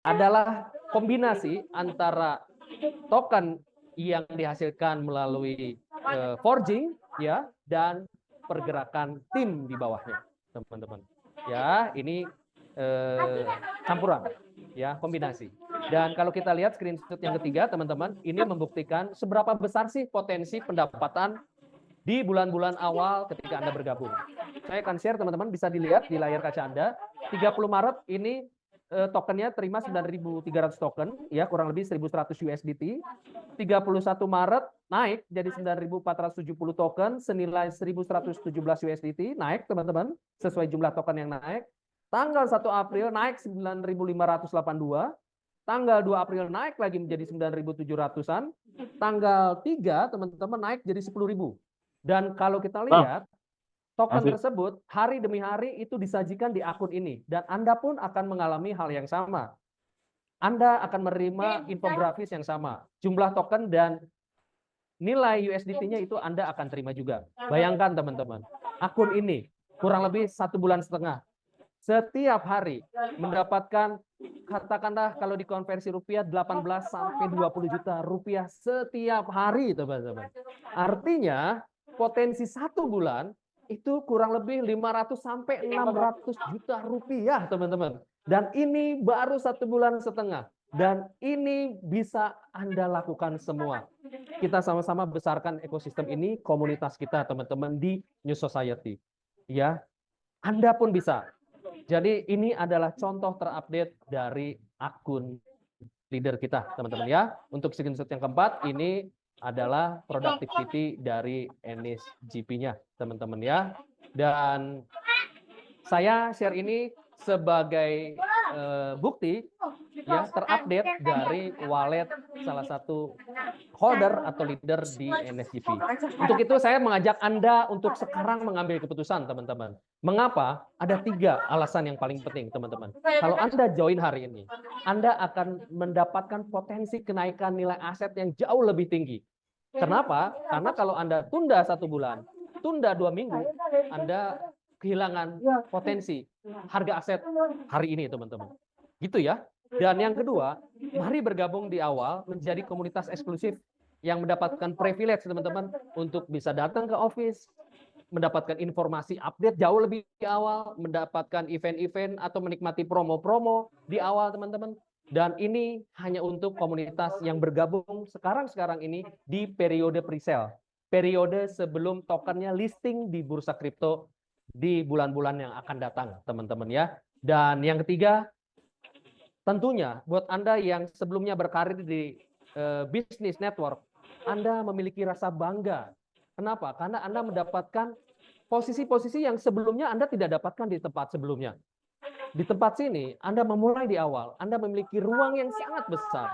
adalah kombinasi antara token yang dihasilkan melalui forging ya dan pergerakan tim di bawahnya, teman-teman. Ya, ini campuran ya, kombinasi. Dan kalau kita lihat screenshot yang ketiga, teman-teman, ini membuktikan seberapa besar sih potensi pendapatan di bulan-bulan awal ketika Anda bergabung. Saya akan share, teman-teman, bisa dilihat di layar kaca Anda. 30 Maret ini tokennya terima 9.300 token, ya kurang lebih 1.100 USDT. 31 Maret naik jadi 9.470 token, senilai 1.117 USDT, naik teman-teman, sesuai jumlah token yang naik. Tanggal 1 April naik 9.582, tanggal 2 April naik lagi menjadi 9.700-an, tanggal 3 teman-teman naik jadi 10.000. Dan kalau kita lihat, token tersebut hari demi hari itu disajikan di akun ini. Dan Anda pun akan mengalami hal yang sama. Anda akan menerima infografis yang sama. Jumlah token dan nilai USDT-nya itu Anda akan terima juga. Bayangkan teman-teman, akun ini kurang lebih 1,5 bulan. Setiap hari mendapatkan, katakanlah kalau dikonversi rupiah 18 sampai 20 juta rupiah setiap hari, teman-teman. Artinya potensi 1 bulan itu kurang lebih 500 sampai 600 juta rupiah, teman-teman. Dan ini baru 1,5 bulan. Dan ini bisa Anda lakukan semua. Kita sama-sama besarkan ekosistem ini, komunitas kita, teman-teman, di New Society. Ya, Anda pun bisa. Jadi ini adalah contoh terupdate dari akun leader kita, teman-teman ya. Untuk screenshot yang keempat, ini adalah productivity dari NSGP-nya, teman-teman ya. Dan saya share ini sebagai bukti ya terupdate dari wallet salah satu holder atau leader di NSGP. Untuk itu saya mengajak Anda untuk sekarang mengambil keputusan, teman-teman. Mengapa? Ada 3 alasan yang paling penting, teman-teman. Kalau Anda join hari ini, Anda akan mendapatkan potensi kenaikan nilai aset yang jauh lebih tinggi. Kenapa? Karena kalau Anda tunda 1 bulan, tunda 2 minggu, Anda kehilangan potensi harga aset hari ini, teman-teman. Gitu ya. Dan yang kedua, mari bergabung di awal menjadi komunitas eksklusif yang mendapatkan privilege, teman-teman, untuk bisa datang ke office, mendapatkan informasi update jauh lebih di awal, mendapatkan event-event atau menikmati promo-promo di awal, teman-teman. Dan ini hanya untuk komunitas yang bergabung sekarang ini di periode pre-sale. Periode sebelum tokennya listing di bursa kripto di bulan-bulan yang akan datang, teman-teman ya. Dan yang ketiga, tentunya buat Anda yang sebelumnya berkarir di bisnis network, Anda memiliki rasa bangga. Kenapa? Karena Anda mendapatkan posisi-posisi yang sebelumnya Anda tidak dapatkan di tempat sebelumnya. Di tempat sini, Anda memulai di awal, Anda memiliki ruang yang sangat besar,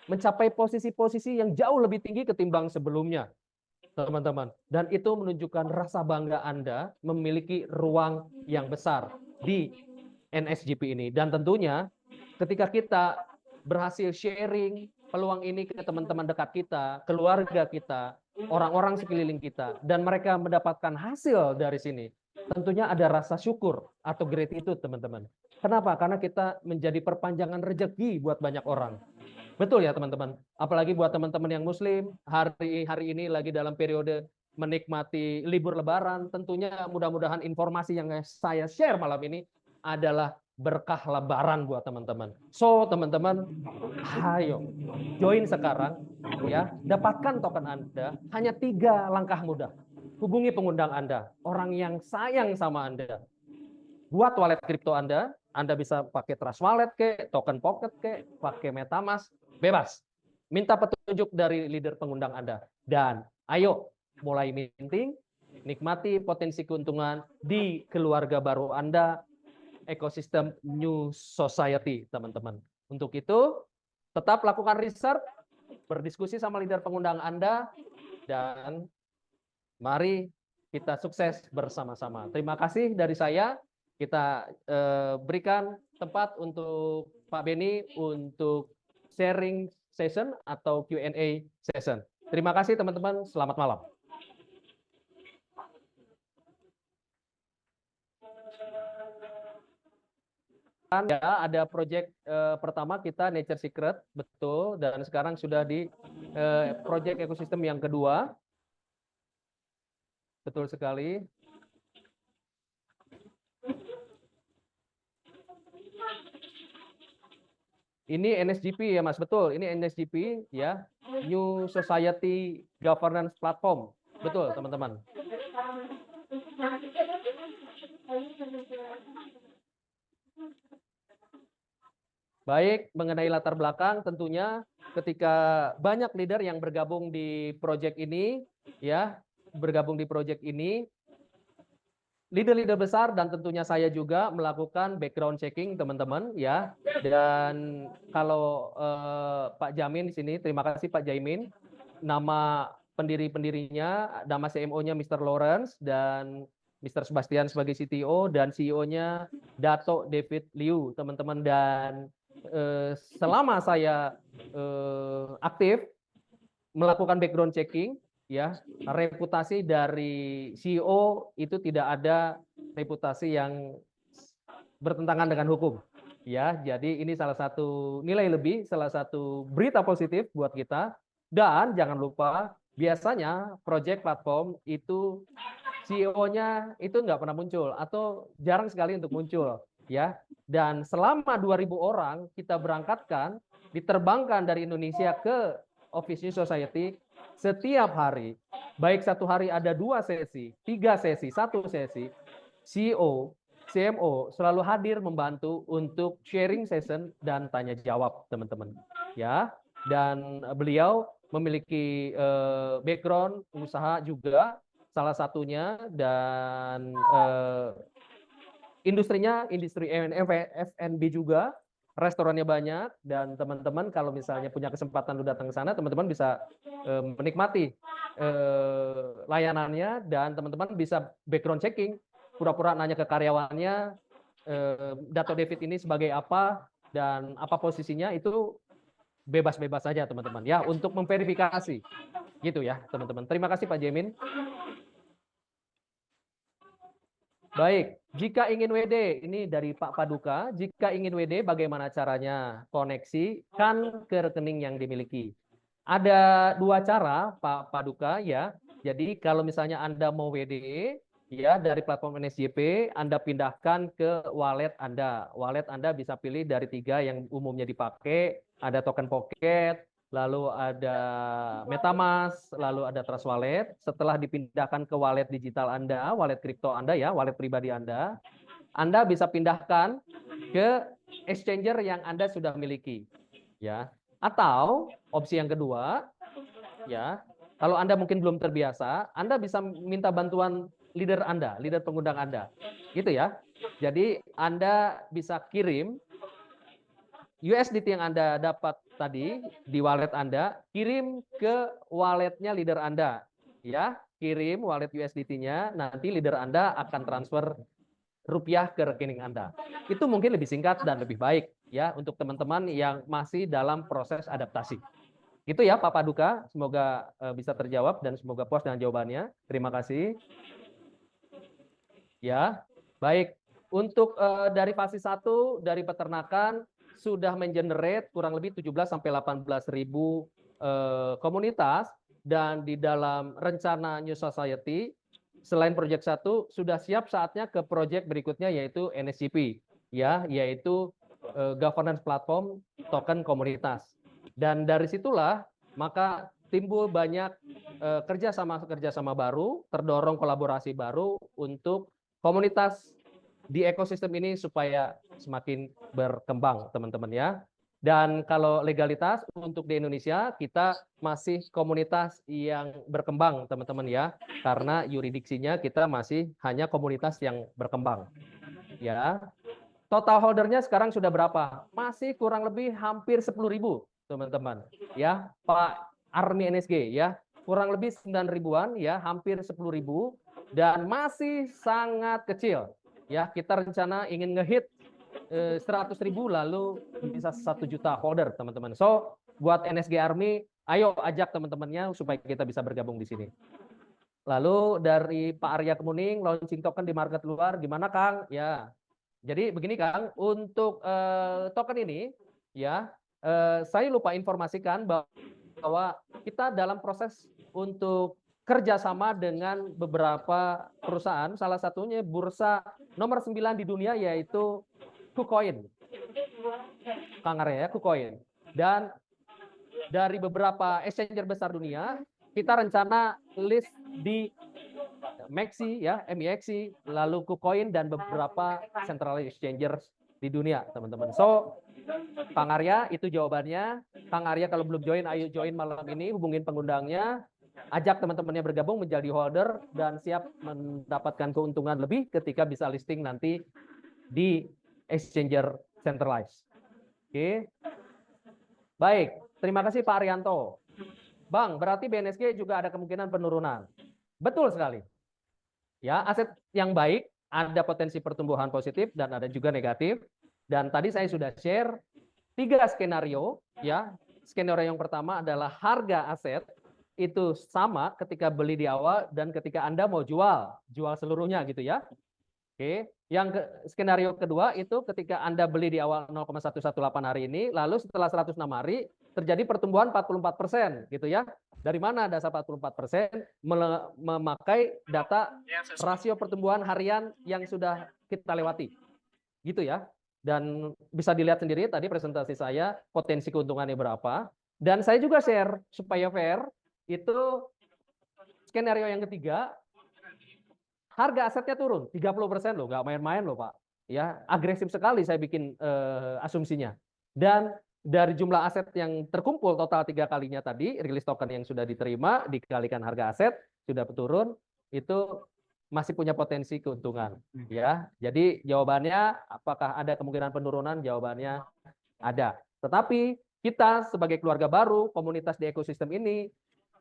mencapai posisi-posisi yang jauh lebih tinggi ketimbang sebelumnya, teman-teman. Dan itu menunjukkan rasa bangga Anda memiliki ruang yang besar di NSGP ini. Dan tentunya ketika kita berhasil sharing peluang ini ke teman-teman dekat kita, keluarga kita, orang-orang sekeliling kita, dan mereka mendapatkan hasil dari sini, tentunya ada rasa syukur atau gratitude, teman-teman. Kenapa? Karena kita menjadi perpanjangan rezeki buat banyak orang. Betul ya, teman-teman. Apalagi buat teman-teman yang muslim, hari ini lagi dalam periode menikmati libur lebaran, tentunya mudah-mudahan informasi yang saya share malam ini adalah berkah lebaran buat teman-teman. So, teman-teman, ayo join sekarang ya, dapatkan token Anda, hanya 3 langkah mudah. Hubungi pengundang Anda, orang yang sayang sama Anda. Buat wallet kripto Anda bisa pakai Trust Wallet ke, Token Pocket ke, pakai MetaMask, bebas. Minta petunjuk dari leader pengundang Anda. Dan ayo mulai minting, nikmati potensi keuntungan di keluarga baru Anda, ekosistem New Society, teman-teman. Untuk itu, tetap lakukan research, berdiskusi sama leader pengundang Anda, dan mari kita sukses bersama-sama. Terima kasih dari saya. Kita berikan tempat untuk Pak Beni untuk sharing session atau Q&A session. Terima kasih teman-teman, selamat malam. ya, ada project pertama kita Nature Secret, betul, dan sekarang sudah di project ekosistem yang kedua, betul sekali. Ini NSGP ya Mas, betul, ini NSGP ya, New Society Governance Platform, betul teman-teman. Baik, mengenai latar belakang tentunya ketika banyak leader yang bergabung di proyek ini, ya, bergabung di proyek ini, leader-leader besar dan tentunya saya juga melakukan background checking teman-teman, ya. Dan kalau Pak Jamin di sini, terima kasih Pak Jamin, nama pendiri-pendirinya, nama CMO-nya Mr. Lawrence dan Mr. Sebastian sebagai CTO dan CEO-nya Dato David Liu, teman-teman. Dan selama saya aktif melakukan background checking, ya, reputasi dari CEO itu tidak ada reputasi yang bertentangan dengan hukum, ya. Jadi ini salah satu nilai lebih, salah satu berita positif buat kita. Dan jangan lupa, biasanya project platform itu CEO-nya itu nggak pernah muncul atau jarang sekali untuk muncul, ya. Dan selama 2.000 orang kita berangkatkan, diterbangkan dari Indonesia ke Office New Society setiap hari, baik satu hari ada 2 sesi, 3 sesi, 1 sesi, CEO, CMO selalu hadir membantu untuk sharing session dan tanya jawab teman-teman, ya. Dan beliau memiliki background usaha juga, salah satunya, dan industrinya industri F&B juga, restorannya banyak. Dan teman-teman kalau misalnya punya kesempatan lu datang ke sana, teman-teman bisa menikmati layanannya, dan teman-teman bisa background checking, pura-pura nanya ke karyawannya Dato David ini sebagai apa dan apa posisinya, itu bebas-bebas saja teman-teman, ya, untuk memverifikasi gitu ya teman-teman. Terima kasih Pak Jamin. Baik, jika ingin WD, ini dari Pak Paduka, jika ingin WD bagaimana caranya? Koneksikan ke rekening yang dimiliki. Ada 2 cara Pak Paduka, ya. Jadi kalau misalnya Anda mau WD, ya, dari platform NSJP, Anda pindahkan ke wallet Anda. Wallet Anda bisa pilih dari 3 yang umumnya dipakai, ada token pocket, lalu ada MetaMask, lalu ada Trust Wallet. Setelah dipindahkan ke wallet digital Anda, wallet kripto Anda, ya, wallet pribadi Anda bisa pindahkan ke exchanger yang Anda sudah miliki, ya. Atau opsi yang kedua, ya, kalau Anda mungkin belum terbiasa, Anda bisa minta bantuan leader Anda, leader pengundang Anda, gitu ya. Jadi Anda bisa kirim USDT yang Anda dapat tadi di wallet Anda, kirim ke walletnya leader Anda, ya, kirim wallet USDT-nya, nanti leader Anda akan transfer rupiah ke rekening Anda. Itu mungkin lebih singkat dan lebih baik, ya, untuk teman-teman yang masih dalam proses adaptasi. Itu ya Pak Paduka, semoga bisa terjawab dan semoga puas dengan jawabannya. Terima kasih. Ya, baik. Untuk dari fase 1 dari peternakan sudah mengenerate kurang lebih 17 sampai 18.000 komunitas, dan di dalam rencana New Society selain proyek 1 sudah siap saatnya ke proyek berikutnya, yaitu NSGP, ya, yaitu governance platform token komunitas. Dan dari situlah maka timbul banyak kerjasama baru, terdorong kolaborasi baru untuk komunitas di ekosistem ini supaya semakin berkembang teman-teman, ya. Dan kalau legalitas untuk di Indonesia, kita masih komunitas yang berkembang teman-teman, ya, karena yuridiksinya kita masih hanya komunitas yang berkembang, ya. Total holdernya sekarang sudah berapa? Masih kurang lebih hampir 10.000 teman-teman, ya, Pak Army NSG, ya, kurang lebih 9 ribuan, ya, hampir 10.000, dan masih sangat kecil, ya. Kita rencana ingin ngehit 100.000 lalu bisa 1 juta holder teman-teman. So buat NSG Army, ayo ajak teman-temannya supaya kita bisa bergabung di sini. Lalu dari Pak Arya Kemuning, launching token di market luar gimana Kang? Ya, Jadi begini Kang, untuk token ini ya saya lupa informasikan bahwa kita dalam proses untuk kerjasama dengan beberapa perusahaan, salah satunya bursa nomor 9 di dunia yaitu KuCoin, Kang Arya ya, KuCoin. Dan dari beberapa exchanger besar dunia, kita rencana list di MEXC ya, MEXC, lalu KuCoin dan beberapa central exchangers di dunia, teman-teman. So, Kang Arya itu jawabannya. Kang Arya kalau belum join, ayo join malam ini, hubungin pengundangnya, ajak teman-temannya bergabung menjadi holder dan siap mendapatkan keuntungan lebih ketika bisa listing nanti di exchanger centralized. Oke. Baik, terima kasih Pak Arianto. Bang, berarti BNSG juga ada kemungkinan penurunan. Betul sekali. Ya, aset yang baik ada potensi pertumbuhan positif dan ada juga negatif. Dan tadi saya sudah share 3 skenario ya. Skenario yang pertama adalah harga aset itu sama ketika beli di awal dan ketika Anda mau jual seluruhnya gitu ya. Oke, skenario kedua itu ketika Anda beli di awal 0,118 hari ini, lalu setelah 106 hari terjadi pertumbuhan 44% gitu ya. Dari mana dasar 44%? Memakai data rasio pertumbuhan harian yang sudah kita lewati. Gitu ya. Dan bisa dilihat sendiri tadi presentasi saya potensi keuntungannya berapa. Dan saya juga share supaya fair, itu skenario yang ketiga, harga asetnya turun 30% loh, nggak main-main loh Pak. Ya, agresif sekali saya bikin asumsinya. Dan dari jumlah aset yang terkumpul total 3 kalinya tadi, rilis token yang sudah diterima dikalikan harga aset sudah turun, itu masih punya potensi keuntungan. Ya, jadi jawabannya apakah ada kemungkinan penurunan? Jawabannya ada. Tetapi kita sebagai keluarga baru, komunitas di ekosistem ini,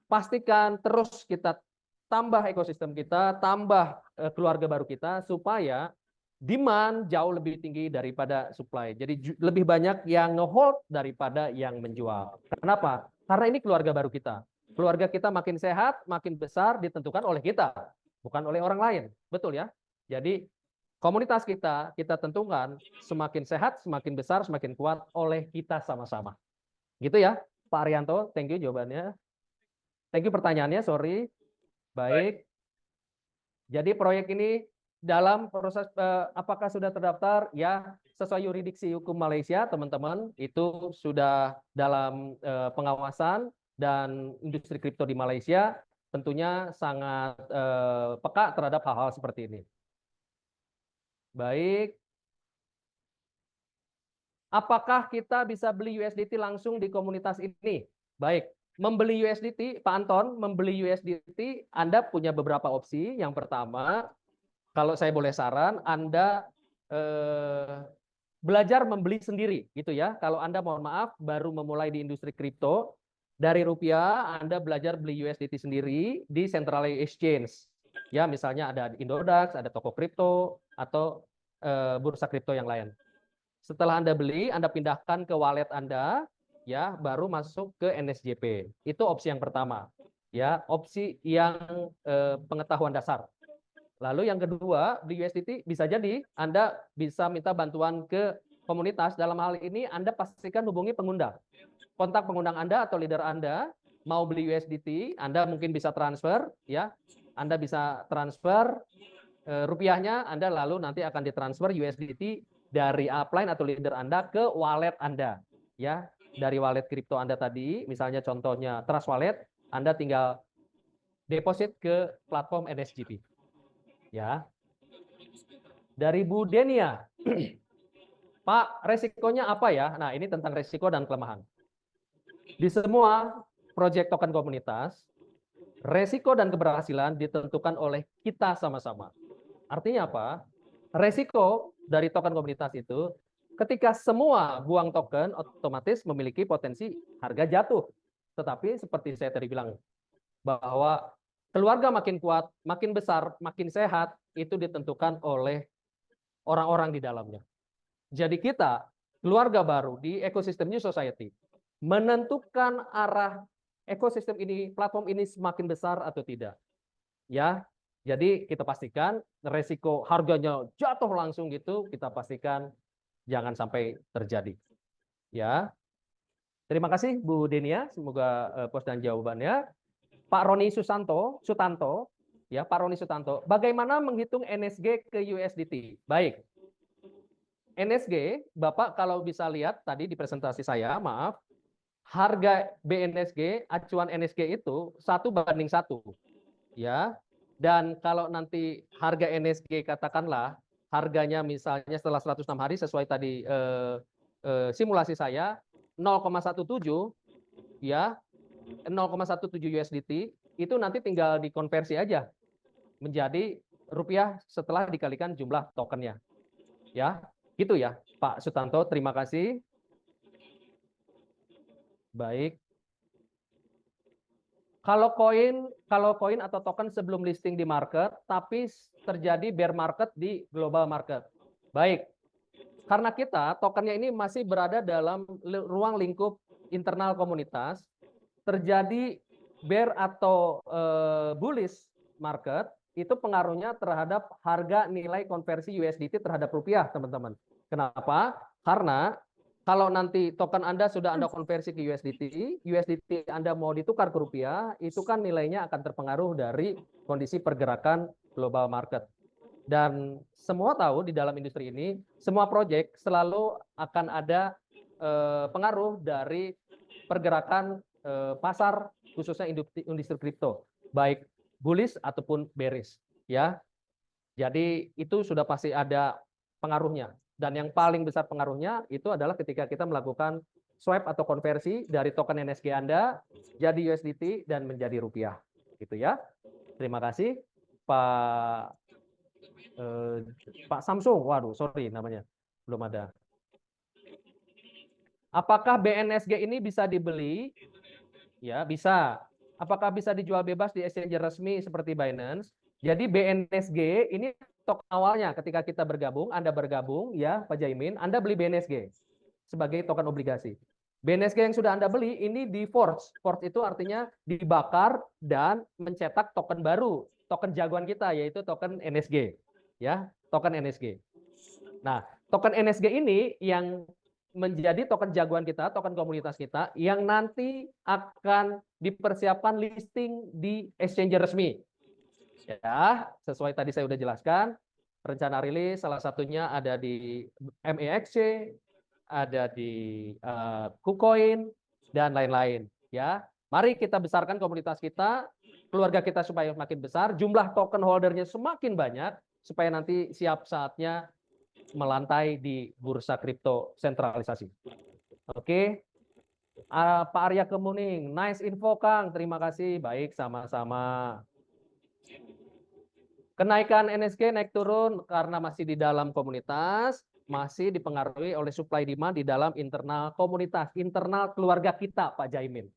pastikan terus kita tambah ekosistem kita, tambah keluarga baru kita supaya demand jauh lebih tinggi daripada supply. Jadi lebih banyak yang nge-hold daripada yang menjual. Kenapa? Karena ini keluarga baru kita. Keluarga kita makin sehat, makin besar ditentukan oleh kita, bukan oleh orang lain. Betul ya? Jadi komunitas kita tentukan semakin sehat, semakin besar, semakin kuat oleh kita sama-sama. Gitu ya, Pak Arianto. Thank you jawabannya. Thank you pertanyaannya, sorry. Baik. Jadi proyek ini dalam proses apakah sudah terdaftar? Ya, sesuai yurisdiksi hukum Malaysia, teman-teman, itu sudah dalam pengawasan dan industri kripto di Malaysia tentunya sangat peka terhadap hal-hal seperti ini. Baik. Apakah kita bisa beli USDT langsung di komunitas ini? Baik. Membeli USDT, Pak Anton, membeli USDT, Anda punya beberapa opsi. Yang pertama, kalau saya boleh saran, Anda belajar membeli sendiri, gitu ya. Kalau Anda, mohon maaf, baru memulai di industri kripto, dari rupiah, Anda belajar beli USDT sendiri di centralized exchange. Ya, misalnya ada Indodax, ada toko kripto, atau bursa kripto yang lain. Setelah Anda beli, Anda pindahkan ke wallet Anda, ya, baru masuk ke NSJP. Itu opsi yang pertama. Ya, opsi yang pengetahuan dasar. Lalu yang kedua, di USDT bisa jadi Anda bisa minta bantuan ke komunitas. Dalam hal ini Anda pastikan hubungi pengundang. Kontak pengundang Anda atau leader Anda mau beli USDT, Anda mungkin bisa transfer, ya. Anda bisa transfer rupiahnya, Anda lalu nanti akan ditransfer USDT dari upline atau leader Anda ke wallet Anda, ya. Dari wallet kripto Anda tadi, misalnya contohnya Trust Wallet, Anda tinggal deposit ke platform NSGP. Ya. Dari Bu Denia. Pak, resikonya apa ya? Nah, ini tentang resiko dan kelemahan. Di semua proyek token komunitas, resiko dan keberhasilan ditentukan oleh kita sama-sama. Artinya apa? Resiko dari token komunitas itu ketika semua buang token otomatis memiliki potensi harga jatuh. Tetapi seperti saya tadi bilang bahwa keluarga makin kuat, makin besar, makin sehat itu ditentukan oleh orang-orang di dalamnya. Jadi kita keluarga baru di ekosistem New Society menentukan arah ekosistem ini, platform ini semakin besar atau tidak. Ya, Jadi kita pastikan resiko harganya jatuh langsung gitu, kita pastikan jangan sampai terjadi. Ya. Terima kasih Bu Denia, semoga pos dan jawabannya. Pak Roni Sutanto, ya Pak Roni Sutanto, bagaimana menghitung NSG ke USDT? Baik, NSG, Bapak kalau bisa lihat tadi di presentasi saya, maaf, harga BNSG, acuan NSG itu 1:1, ya. Dan kalau nanti harga NSG katakanlah harganya misalnya setelah 106 hari sesuai tadi simulasi saya 0,17, ya 0,17 USDT, itu nanti tinggal dikonversi aja menjadi rupiah setelah dikalikan jumlah tokennya. Ya, gitu ya Pak Sutanto, terima kasih. Baik. Kalau koin atau token sebelum listing di market, tapi terjadi bear market di global market. Baik. Karena kita tokennya ini masih berada dalam ruang lingkup internal komunitas, terjadi bear atau bullish market, itu pengaruhnya terhadap harga nilai konversi USDT terhadap rupiah, teman-teman. Kenapa? Karena kalau nanti token Anda sudah Anda konversi ke USDT Anda mau ditukar ke rupiah, itu kan nilainya akan terpengaruh dari kondisi pergerakan global market. Dan semua tahu di dalam industri ini, semua proyek selalu akan ada pengaruh dari pergerakan pasar, khususnya industri kripto, baik bullish ataupun bearish, ya. Jadi itu sudah pasti ada pengaruhnya. Dan yang paling besar pengaruhnya itu adalah ketika kita melakukan swap atau konversi dari token NSG Anda jadi USDT dan menjadi rupiah, gitu ya. Terima kasih Pak Samsung. Waduh, sorry namanya belum ada. Apakah BNSG ini bisa dibeli? Ya, bisa. Apakah bisa dijual bebas di exchange resmi seperti Binance? Jadi BNSG ini token awalnya ketika kita bergabung, Anda bergabung ya Pak Jaimin, Anda beli BNSG sebagai token obligasi. BNSG yang sudah Anda beli ini di forge. Forge itu artinya dibakar dan mencetak token baru, token jagoan kita yaitu token NSG. Ya, token NSG. Nah, token NSG ini yang menjadi token jagoan kita, token komunitas kita, yang nanti akan dipersiapkan listing di exchange resmi. Ya, sesuai tadi saya sudah jelaskan, rencana rilis salah satunya ada di MEXC, ada di KuCoin, dan lain-lain. Ya, mari kita besarkan komunitas kita, keluarga kita supaya makin besar, jumlah token holdernya semakin banyak, supaya nanti siap saatnya melantai di bursa kripto sentralisasi. Oke, Pak Arya Kemuning, nice info Kang, terima kasih. Baik, sama-sama. Kenaikan NSG naik turun karena masih di dalam komunitas, masih dipengaruhi oleh supply demand di dalam internal komunitas, internal keluarga kita, Pak Jaimin.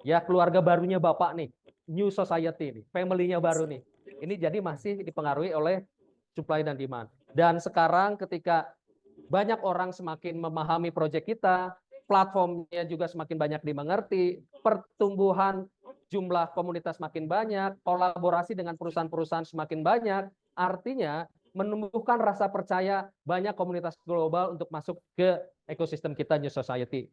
Ya, keluarga barunya Bapak nih, New Society nih, family-nya baru nih. Ini jadi masih dipengaruhi oleh supply dan demand. Dan sekarang ketika banyak orang semakin memahami proyek kita, platformnya juga semakin banyak dimengerti, pertumbuhan jumlah komunitas makin banyak, kolaborasi dengan perusahaan-perusahaan semakin banyak, artinya menumbuhkan rasa percaya banyak komunitas global untuk masuk ke ekosistem kita New Society.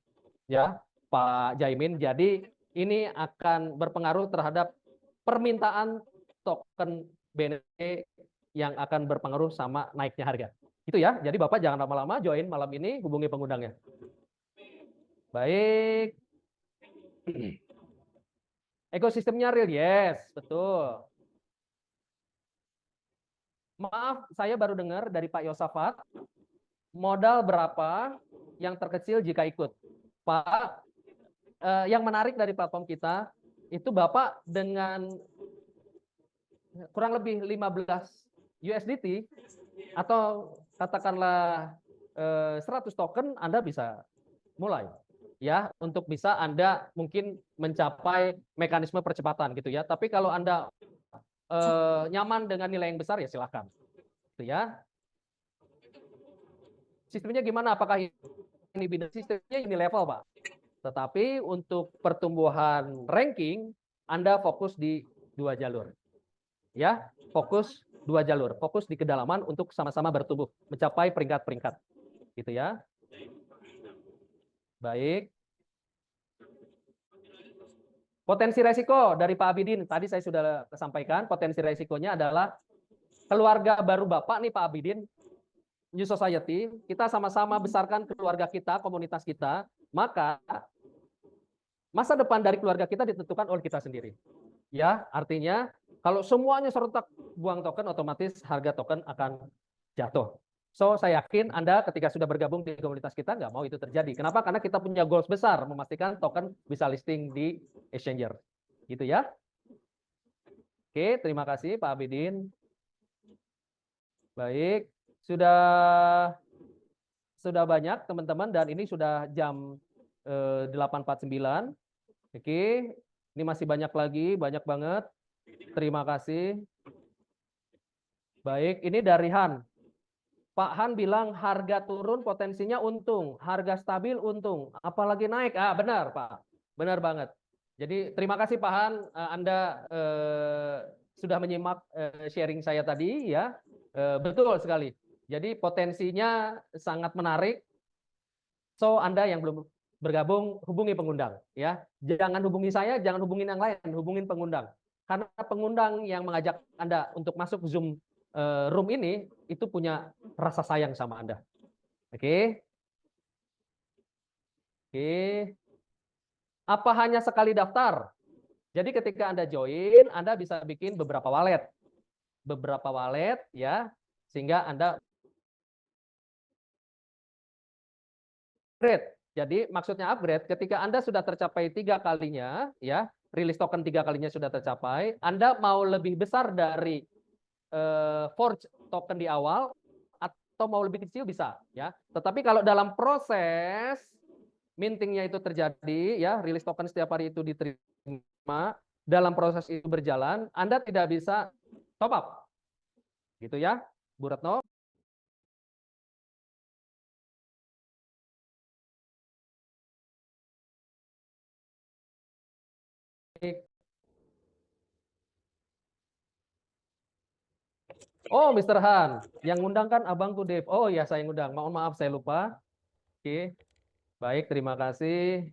Ya, Pak Jaimin. Jadi ini akan berpengaruh terhadap permintaan token BNB yang akan berpengaruh sama naiknya harga. Itu ya. Jadi Bapak jangan lama-lama join malam ini, hubungi pengundangnya. Baik. Ekosistemnya real, yes, betul. Maaf, saya baru dengar dari Pak Yosafat, modal berapa yang terkecil jika ikut? Pak, yang menarik dari platform kita, itu Bapak dengan kurang lebih 15 USDT, atau katakanlah 100 token, Anda bisa mulai. Ya, untuk bisa Anda mungkin mencapai mekanisme percepatan gitu ya. Tapi kalau Anda nyaman dengan nilai yang besar ya silakan. Gitu ya. Sistemnya gimana? Apakah ini bidang sistemnya ini level, Pak? Tetapi untuk pertumbuhan ranking Anda fokus di 2 jalur. ya. Fokus 2 jalur, fokus di kedalaman untuk sama-sama bertumbuh, mencapai peringkat-peringkat, gitu ya. Baik. Potensi resiko dari Pak Abidin, tadi saya sudah sampaikan, potensi resikonya adalah keluarga baru Bapak nih Pak Abidin, New Society, kita sama-sama besarkan keluarga kita, komunitas kita, maka masa depan dari keluarga kita ditentukan oleh kita sendiri. Ya, artinya kalau semuanya serentak buang token, otomatis harga token akan jatuh. So, saya yakin Anda ketika sudah bergabung di komunitas kita nggak mau itu terjadi. Kenapa? Karena kita punya goals besar, memastikan token bisa listing di exchanger. Gitu ya. Oke, terima kasih Pak Abidin. Baik, sudah banyak teman-teman dan ini sudah jam 8.49. Oke, ini masih banyak lagi, banyak banget. Terima kasih. Baik, ini dari Han. Pak Han bilang harga turun potensinya untung, harga stabil untung, apalagi naik. Ah, benar Pak, benar banget. Jadi terima kasih Pak Han, Anda sudah menyimak sharing saya tadi ya. Betul sekali. Jadi potensinya sangat menarik. So Anda yang belum bergabung hubungi pengundang ya. Jangan hubungi saya, jangan hubungin yang lain, hubungin pengundang. Karena pengundang yang mengajak Anda untuk masuk Zoom room ini itu punya rasa sayang sama Anda. Oke. Oke. Apa hanya sekali daftar? Jadi ketika Anda join, Anda bisa bikin beberapa wallet. Beberapa wallet ya, sehingga Anda upgrade. Jadi maksudnya upgrade ketika Anda sudah tercapai 3 kalinya ya, rilis token 3 kalinya sudah tercapai, Anda mau lebih besar dari forge token di awal atau mau lebih kecil bisa ya. Tetapi kalau dalam proses mintingnya itu terjadi ya, rilis token setiap hari itu diterima, dalam proses itu berjalan, Anda tidak bisa top up. Gitu ya, Bu Retno. Oh, Mr. Han, yang ngundang kan abangku Dev. Oh ya, saya ngundang. Mohon maaf, saya lupa. Oke, baik, terima kasih.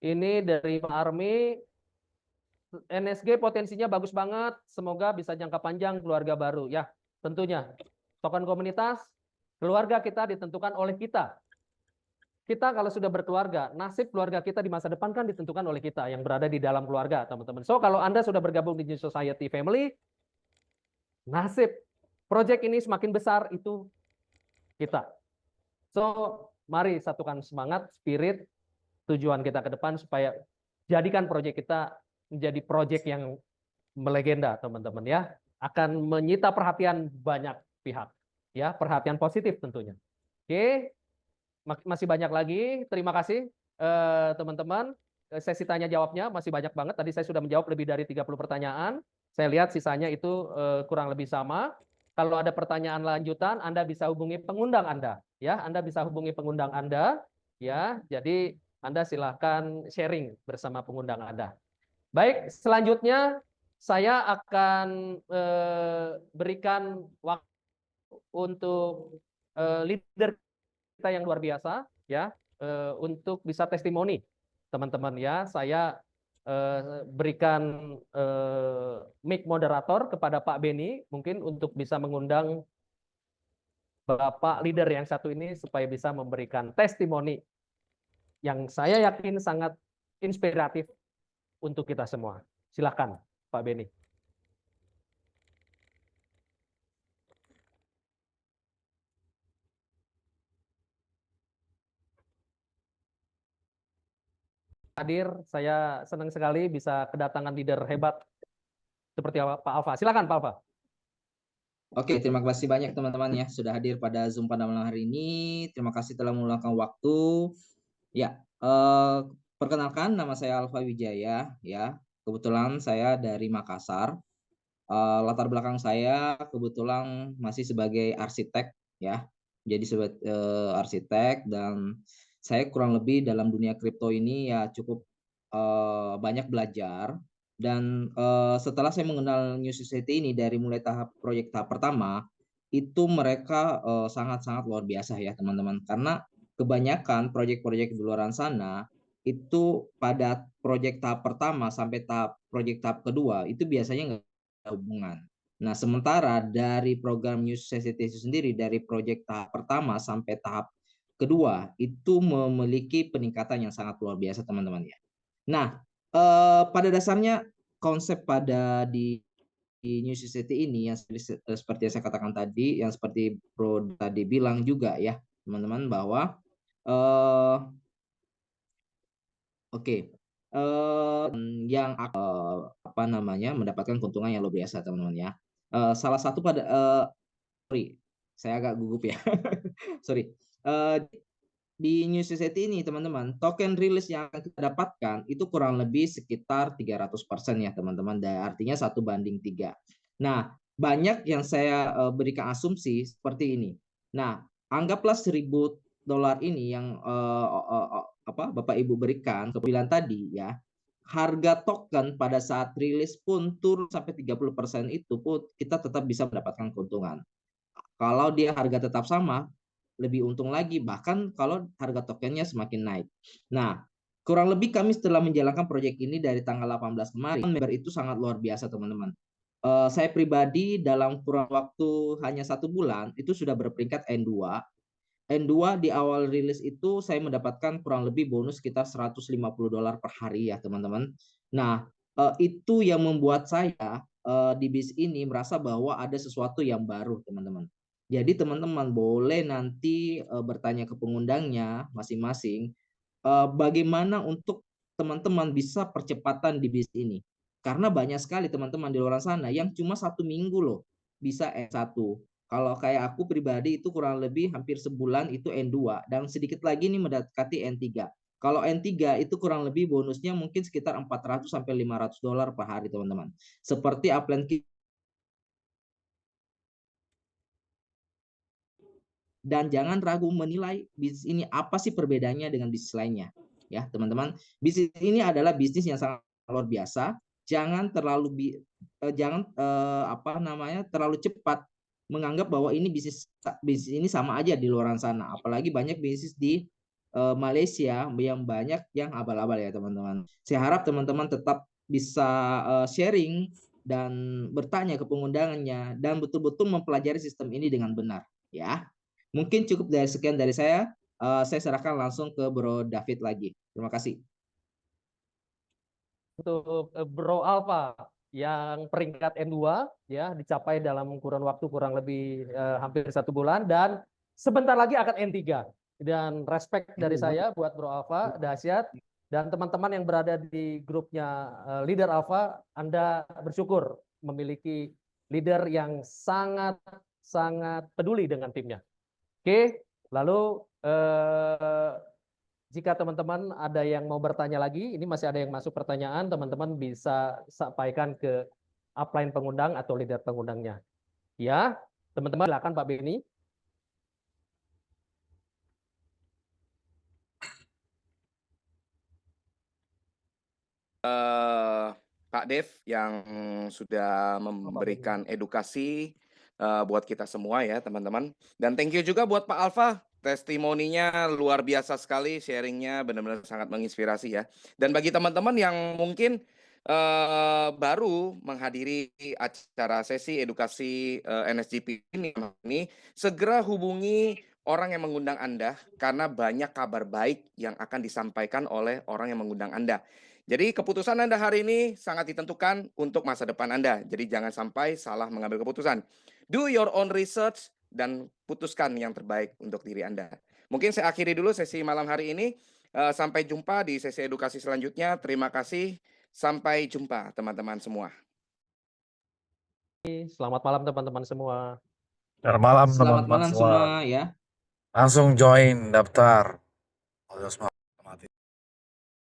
Ini dari Pak Armi. NSG potensinya bagus banget. Semoga bisa jangka panjang keluarga baru. Ya, tentunya. Token komunitas, keluarga kita ditentukan oleh kita. Kita kalau sudah berkeluarga, nasib keluarga kita di masa depan kan ditentukan oleh kita yang berada di dalam keluarga, teman-teman. So, kalau Anda sudah bergabung di New Society Family, nasib project ini semakin besar itu kita. So, mari satukan semangat, spirit, tujuan kita ke depan supaya jadikan proyek kita menjadi proyek yang melegenda, teman-teman ya. Akan menyita perhatian banyak pihak. Ya, perhatian positif tentunya. Oke, masih banyak lagi. Terima kasih teman-teman. Sesi tanya jawabnya masih banyak banget. Tadi saya sudah menjawab lebih dari 30 pertanyaan. Saya lihat sisanya itu kurang lebih sama. Kalau ada pertanyaan lanjutan, Anda bisa hubungi pengundang Anda. Ya, Anda bisa hubungi pengundang Anda. Ya, jadi Anda silahkan sharing bersama pengundang Anda. Baik, selanjutnya saya akan berikan waktu untuk leader kita yang luar biasa, ya, untuk bisa testimoni, teman-teman ya. Saya berikan mic moderator kepada Pak Beni, mungkin untuk bisa mengundang Bapak leader yang satu ini supaya bisa memberikan testimoni yang saya yakin sangat inspiratif untuk kita semua. Silakan, Pak Beni. Hadir, saya senang sekali bisa kedatangan leader hebat seperti Pak Alfa. Silakan, Pak Alfa. Oke, terima kasih banyak teman-teman ya sudah hadir pada Zoom pada malam hari ini. Terima kasih telah meluangkan waktu. Ya, perkenalkan nama saya Alfa Wijaya ya. Kebetulan saya dari Makassar. Latar belakang saya kebetulan masih sebagai arsitek ya. Jadi sebagai arsitek dan saya kurang lebih dalam dunia kripto ini ya cukup banyak belajar Dan setelah saya mengenal New Society ini dari mulai proyek tahap pertama, itu mereka sangat-sangat luar biasa ya teman-teman. Karena kebanyakan proyek-proyek di luar sana itu pada proyek tahap pertama sampai proyek tahap kedua itu biasanya nggak ada hubungan. Nah, sementara dari program New Society itu sendiri dari proyek tahap pertama sampai tahap kedua itu memiliki peningkatan yang sangat luar biasa teman-teman ya. Nah, pada dasarnya konsep di New Society ini yang seperti yang saya katakan tadi, yang seperti Bro tadi bilang juga ya, teman-teman bahwa oke, yang apa namanya mendapatkan keuntungan yang luar biasa teman-teman ya. Salah satu sorry, saya agak gugup ya. Sorry. Di New Society ini teman-teman, token rilis yang akan kita dapatkan itu kurang lebih sekitar 300% ya teman-teman. Artinya 1:3. Nah, banyak yang saya berikan asumsi seperti ini. Nah, anggaplah $1.000 ini yang Bapak Ibu berikan ke pilihan tadi ya. Harga token pada saat rilis pun turun sampai 30% itu pun kita tetap bisa mendapatkan keuntungan. Kalau dia harga tetap sama, lebih untung lagi, bahkan kalau harga tokennya semakin naik. Nah, kurang lebih kami setelah menjalankan proyek ini dari tanggal 18 kemarin, member itu sangat luar biasa teman-teman. Saya pribadi dalam kurang waktu hanya 1 bulan, itu sudah berperingkat N2. N2 di awal rilis itu saya mendapatkan kurang lebih bonus sekitar $150 per hari ya teman-teman. Nah, itu yang membuat saya di bis ini merasa bahwa ada sesuatu yang baru teman-teman. Jadi teman-teman boleh nanti bertanya ke pengundangnya masing-masing bagaimana untuk teman-teman bisa percepatan di bis ini. Karena banyak sekali teman-teman di luar sana yang cuma 1 minggu loh bisa N1. Kalau kayak aku pribadi itu kurang lebih hampir sebulan itu N2 dan sedikit lagi nih mendekati N3. Kalau N3 itu kurang lebih bonusnya mungkin sekitar $400 sampai $500 per hari teman-teman. Seperti upline dan jangan ragu menilai bisnis ini apa sih perbedaannya dengan bisnis lainnya. Ya, teman-teman, bisnis ini adalah bisnis yang sangat luar biasa. Jangan terlalu terlalu cepat menganggap bahwa ini bisnis ini sama aja di luar sana. Apalagi banyak bisnis di Malaysia yang banyak yang abal-abal ya, teman-teman. Saya harap teman-teman tetap bisa sharing dan bertanya ke pengundangannya dan betul-betul mempelajari sistem ini dengan benar, ya. Mungkin cukup dari sekian dari saya. Saya serahkan langsung ke Bro David lagi. Terima kasih. Untuk Bro Alfa yang peringkat N2 ya dicapai dalam kurang lebih hampir 1 bulan dan sebentar lagi akan N3. Dan respect dari saya buat Bro Alfa, dahsyat. Dan teman-teman yang berada di grupnya Leader Alfa, Anda bersyukur memiliki leader yang sangat peduli dengan timnya. Oke, lalu jika teman-teman ada yang mau bertanya lagi, ini masih ada yang masuk pertanyaan, teman-teman bisa sampaikan ke upline pengundang atau leader pengundangnya. Ya, teman-teman silakan Pak Beni. Pak Dev yang sudah memberikan edukasi buat kita semua ya teman-teman. Dan thank you juga buat Pak Alfa, testimoninya luar biasa sekali, sharingnya benar-benar sangat menginspirasi ya. Dan bagi teman-teman yang mungkin baru menghadiri acara sesi edukasi NSGP ini, segera hubungi orang yang mengundang Anda karena banyak kabar baik yang akan disampaikan oleh orang yang mengundang Anda. Jadi keputusan Anda hari ini sangat ditentukan untuk masa depan Anda. Jadi jangan sampai salah mengambil keputusan. Do your own research dan putuskan yang terbaik untuk diri Anda. Mungkin saya akhiri dulu sesi malam hari ini. Sampai jumpa di sesi edukasi selanjutnya. Terima kasih. Sampai jumpa teman-teman semua. Selamat malam teman-teman semua. Selamat malam Selamat teman-teman malam semua. semua ya. Langsung join daftar.